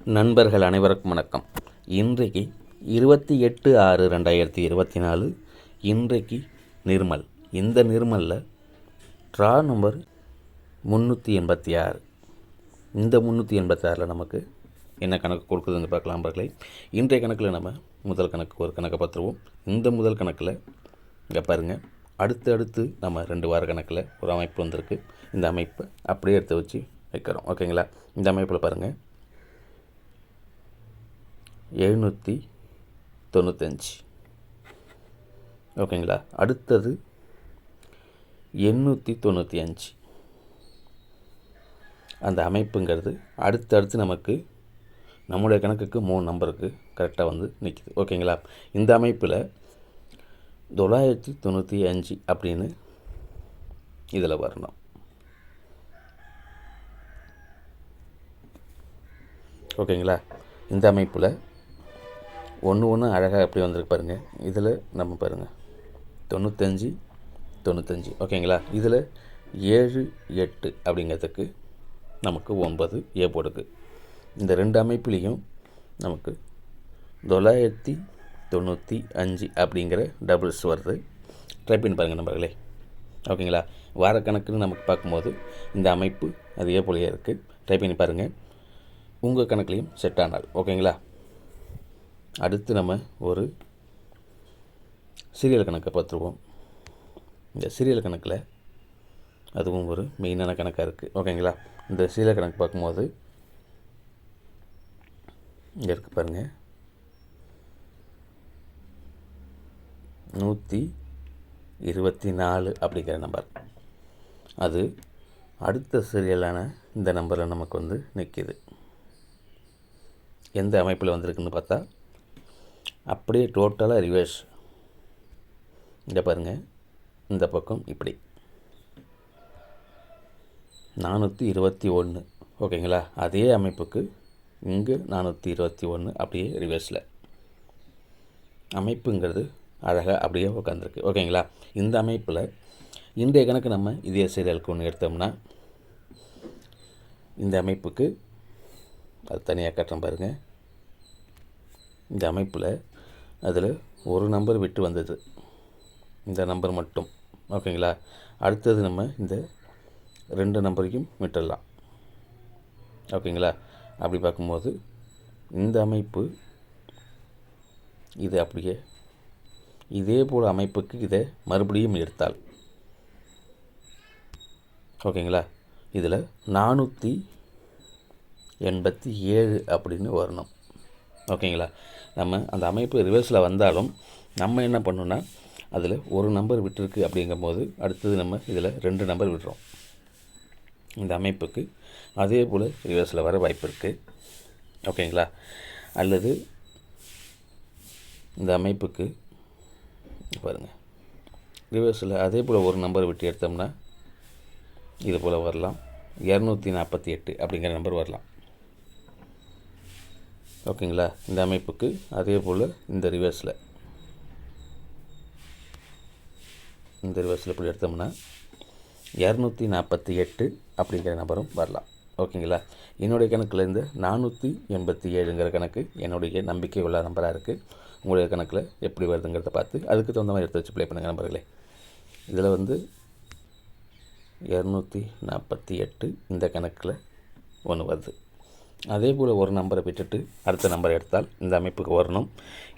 நண்பர்கள் அனைவருக்கும் வணக்கம். இன்றைக்கு 28/6/2024 இன்றைக்கு நிர்மல். இந்த நிர்மலில் ட்ரா நம்பர் 386. இந்த 386 நமக்கு என்ன கணக்கு கொடுக்குதுன்னு பார்க்கலாம் நண்பர்களே. இன்றைய கணக்கில் நம்ம முதல் கணக்கு ஒரு கணக்கை பார்த்துருவோம். இந்த முதல் கணக்கில் இங்கே பாருங்கள், அடுத்து நம்ம 2 வார கணக்கில் ஒரு அமைப்பு வந்திருக்கு. இந்த அமைப்பை அப்படியே எடுத்து வச்சு வைக்கிறோம். ஓகேங்களா? இந்த அமைப்பில் பாருங்கள், 795. ஓகேங்களா? அடுத்தது 895. அந்த அமைப்புங்கிறது அடுத்தடுத்து நமக்கு நம்முடைய கணக்குக்கு 3 நம்பருக்கு கரெக்டாக வந்து நிற்கிது. ஓகேங்களா? இந்த அமைப்பில் 995 அப்படின்னு இதில் வரணும். ஓகேங்களா? இந்த அமைப்பில் ஒன்று அழகாக எப்படி வந்திருக்கு பாருங்கள். இதில் நம்ம பாருங்கள் 95. ஓகேங்களா? இதில் 7 8 அப்படிங்கிறதுக்கு நமக்கு 9 ஏ போடுது. இந்த 2 அமைப்புலேயும் நமக்கு 995 அப்படிங்கிற டபுள்ஸ் வருது. ட்ரை பண்ணி பாருங்கள் நண்பர்களே. ஓகேங்களா? வாரக்கணக்குன்னு நமக்கு பார்க்கும்போது இந்த அமைப்பு அதே போலயே இருக்குது. ட்ரை பண்ணி பாருங்கள், உங்கள் கணக்குலேயும் செட் ஆனால். ஓகேங்களா? அடுத்து நம்ம ஒரு சீரியல் கணக்கை பார்த்துருவோம். இந்த சீரியல் கணக்கில் அதுவும் ஒரு மெயினான கணக்காக இருக்குது. ஓகேங்களா? இந்த சீரியல் கணக்கு பார்க்கும்போது இங்கே இருக்குது பாருங்கள், 124 அப்படிங்கிற நம்பர். அது அடுத்த சீரியலான இந்த நம்பரில் நமக்கு வந்து நிற்கிது. எந்த அமைப்பில் வந்திருக்குன்னு பார்த்தா அப்படியே டோட்டலாக ரிவர்ஸ். இங்கே பாருங்கள், இந்த பக்கம் இப்படி 421. ஓகேங்களா? அதே அமைப்புக்கு இங்கே 421 அப்படியே ரிவர்ஸில் அமைப்புங்கிறது அழகாக அப்படியே உட்காந்துருக்கு. ஓகேங்களா? இந்த அமைப்பில் இன்றைய கணக்கு நம்ம இதே சீரியலுக்கு ஒன்று எடுத்தோம்னா இந்த அமைப்புக்கு அது தனியாக கட்டுறோம் பாருங்கள். இந்த அமைப்பில் அதில் ஒரு நம்பர் விட்டு வந்தது, இந்த நம்பர் மட்டும். ஓகேங்களா? அடுத்தது நம்ம இந்த 2 நம்பரையும் விட்டுடலாம். ஓகேங்களா? அப்படி பார்க்கும்போது இந்த அமைப்பு இது அப்படியே இதே போல் அமைப்புக்கு இதை மறுபடியும் எடுத்தால், ஓகேங்களா, இதில் 487 அப்படின்னு வரணும். ஓகேங்களா? நம்ம அந்த அமைப்பு ரிவர்ஸில் வந்தாலும் நம்ம என்ன பண்ணோன்னா அதில் ஒரு நம்பர் விட்டுருக்கு. அப்படிங்கும்போது அடுத்தது நம்ம இதில் 2 நம்பர் விடுறோம். இந்த அமைப்புக்கு அதே போல் ரிவர்ஸில் வர வாய்ப்பு இருக்குது. ஓகேங்களா? அல்லது இந்த அமைப்புக்கு பாருங்கள், ரிவர்ஸில் அதே போல் ஒரு நம்பர் விட்டு எடுத்தோம்னா இது போல் வரலாம். 248 அப்படிங்கிற நம்பர் வரலாம். ஓகேங்களா? இந்த அமைப்புக்கு அதே போல் இந்த ரிவர்ஸில் இப்படி எடுத்தோம்னா 248 அப்படிங்கிற நம்பரும் வரலாம். ஓகேங்களா? என்னுடைய கணக்கில் இந்த 487ங்கிற கணக்கு என்னுடைய நம்பிக்கை உள்ள நம்பராக இருக்குது. உங்களுடைய கணக்கில் எப்படி வருதுங்கிறத பார்த்து அதுக்கு தகுந்த மாதிரி எடுத்து வச்சு ப்ளே பண்ணுங்கள் நம்பர்களே. இதில் வந்து 248 இந்த கணக்கில் ஒன்று வருது. அதே போல் ஒரு நம்பரை விட்டுட்டு அடுத்த நம்பரை எடுத்தால் இந்த அமைப்புக்கு வரணும்.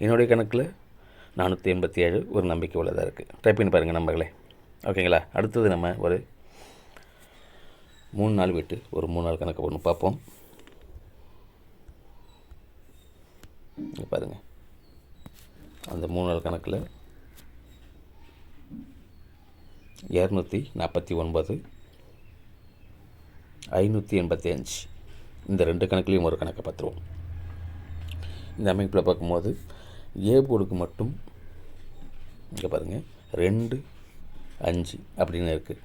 என்னுடைய கணக்கில் 487 ஒரு நம்பிக்கை உள்ளதாக இருக்குது. டைப் பண்ணி பாருங்கள் நம்பர்களே. ஓகேங்களா? அடுத்தது நம்ம ஒரு 3 நாள் விட்டு ஒரு 3 நாள் கணக்கு ஒன்று பார்ப்போம். பாருங்கள், அந்த 3 நாள் கணக்கில் 249 585 இந்த 2 கணக்குலேயும் ஒரு கணக்கை பார்த்துருவோம். இந்த அமைப்பில் பார்க்கும்போது ஏ போர்டுக்கு மட்டும் இங்கே பாருங்கள் 2 5 அப்படின்னு இருக்குது.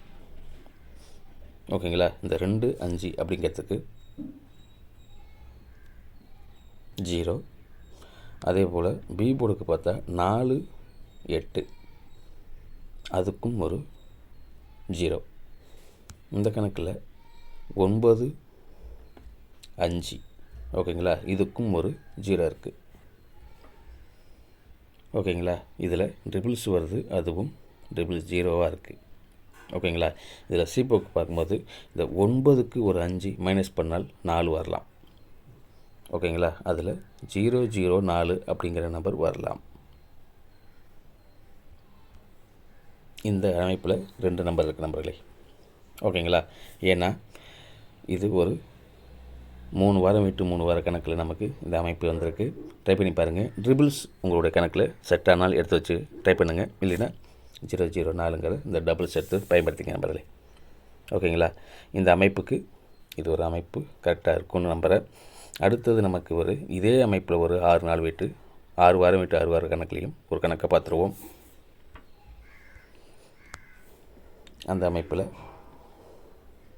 ஓகேங்களா? இந்த 2 5 அப்படிங்கிறதுக்கு 0. அதே போல் பி போர்டுக்கு பார்த்தா 4 8 அதுக்கும் ஒரு 0. இந்த கணக்கில் 9 5 ஓகேங்களா, இதுக்கும் ஒரு 0 இருக்குது. ஓகேங்களா, இதில் ட்ரிபிள்ஸ் வருது, அதுவும் ட்ரிபிள் 0வாக இருக்குது. ஓகேங்களா, இதில் சி போக்கு பார்க்கும்போது இந்த 9க்கு ஒரு 5 மைனஸ் பண்ணால் 4 வரலாம். ஓகேங்களா, அதில் 004 அப்படிங்கிற நம்பர் வரலாம். இந்த அமைப்பில் 2 நம்பர் இருக்குது நம்பர்களே. ஓகேங்களா, ஏன்னா இது ஒரு 3 வாரம் விட்டு 3 வார கணக்கில் நமக்கு இந்த அமைப்பு வந்திருக்கு. ட்ரை பண்ணி பாருங்கள். ட்ரிபிள்ஸ் உங்களுடைய கணக்கில் செட் ஆனால் எடுத்து வச்சு ட்ரை பண்ணுங்கள். இல்லைன்னா 004ங்கிற இந்த டபுள்ஸ் எடுத்து பயன்படுத்திக்க நம்பர்களே. ஓகேங்களா, இந்த அமைப்புக்கு இது ஒரு அமைப்பு கரெக்டாக இருக்கும்னு நம்புகிறேன். அடுத்தது நமக்கு ஒரு இதே அமைப்பில் ஒரு 6 நாள் விட்டு 6 வாரம் விட்டு 6 வார கணக்குலையும் ஒரு கணக்கை பார்த்துருவோம். அந்த அமைப்பில்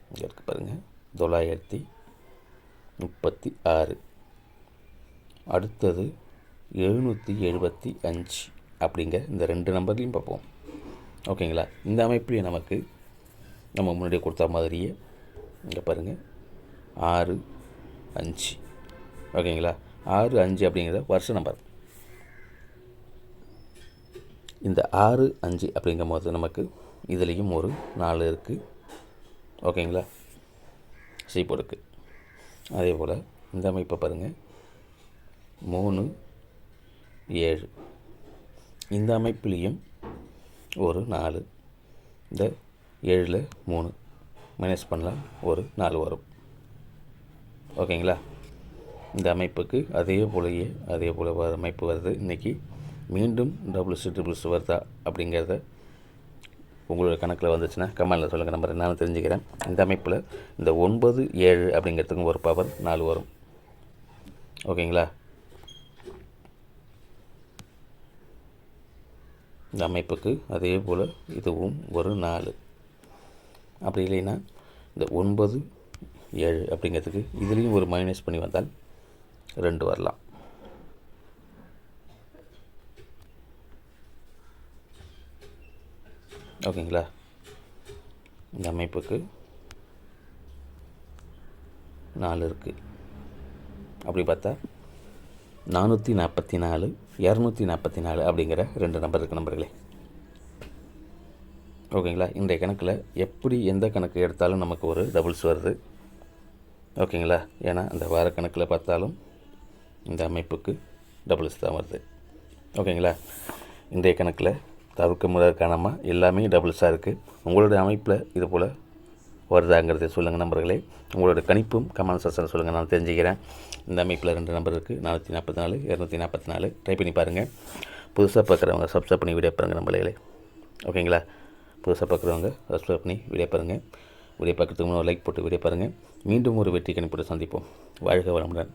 இங்கே இருக்குது பாருங்கள், 936. அடுத்தது 775 அப்படிங்கிற இந்த 2 நம்பர்லையும் பார்ப்போம். ஓகேங்களா, இந்த அமைப்புலேயே நமக்கு நம்ம முன்னாடியே கொடுத்த மாதிரியே இங்கே பாருங்கள் 6 5. ஓகேங்களா, 6 5 அப்படிங்கிற வருஷ நம்பர். இந்த 6 5 அப்படிங்கும் போது நமக்கு இதுலேயும் ஒரு 4 இருக்குது. ஓகேங்களா, சீப்பு இருக்குது. அதே போல் இந்த அமைப்பை பாருங்கள் 3 7. இந்த அமைப்புலேயும் ஒரு 4. இந்த 7ல் 3 மைனஸ் பண்ணலாம், ஒரு 4 வரும். ஓகேங்களா, இந்த அமைப்புக்கு அதே போல் அமைப்பு வருது. இன்றைக்கி மீண்டும் டபுள்ஸ் ட்ரிபிள்ஸ் வருதா அப்படிங்கிறத உங்களோட கணக்கில் வந்துச்சுன்னா கமெண்டில் சொல்லுங்கள், நம்பர் என்னன்னு தெரிஞ்சுக்கிறேன். இந்த அமைப்பில் இந்த 9 7 அப்படிங்கிறதுக்கும் ஒரு பவர் 4 வரும். ஓகேங்களா, இந்த அமைப்புக்கு அதே போல் இதுவும் ஒரு 4. அப்படி இல்லைன்னா இந்த 9 7 அப்படிங்கிறதுக்கு இதுலேயும் ஒரு மைனஸ் பண்ணி வந்தால் 2 வரலாம். ஓகேங்களா, இந்த அமைப்புக்கு 4 இருக்குது. அப்படி பார்த்தா 444 244 அப்படிங்கிற 2 நம்பர் இருக்குது நம்பர்களே. ஓகேங்களா, இன்றைய கணக்கில் எப்படி எந்த கணக்கு எடுத்தாலும் நமக்கு ஒரு டபுள்ஸ் வருது. ஓகேங்களா, ஏன்னா அந்த வார கணக்கில் பார்த்தாலும் இந்த அமைப்புக்கு டபுள்ஸ் தான் வருது. ஓகேங்களா, இன்றைய கணக்கில் தவிர்க்க முடியாத காரணமாக எல்லாமே டபுள்ஸாக இருக்குது. உங்களுடைய அமைப்பில் இது போல் வருதாங்கிறத சொல்லுங்கள் நம்பர்களே. உங்களோட கணிப்பும் கமெண்ட் செக்ஷனில் சொல்லுங்கள், நான் தெரிஞ்சுக்கிறேன். இந்த அமைப்பில் 2 நம்பர் இருக்குது, 444 244. ட்ரை பண்ணி பாருங்கள். புதுசாக பார்க்குறவங்க சப்ஸ்கிரைப் பண்ணி வீடியோ பாருங்கள் நம்பர்களே. ஓகேங்களா, புதுசாக பார்க்குறவங்க சப்ஸ்கிரைப் பண்ணி வீடியோ பாருங்கள். வீடியோ பார்க்குறதுக்கு முன்னாடி லைக் போட்டு வீடியோ பாருங்கள். மீண்டும் ஒரு வெற்றி கணிப்போடு சந்திப்போம். வாழ்க வளமுடன்.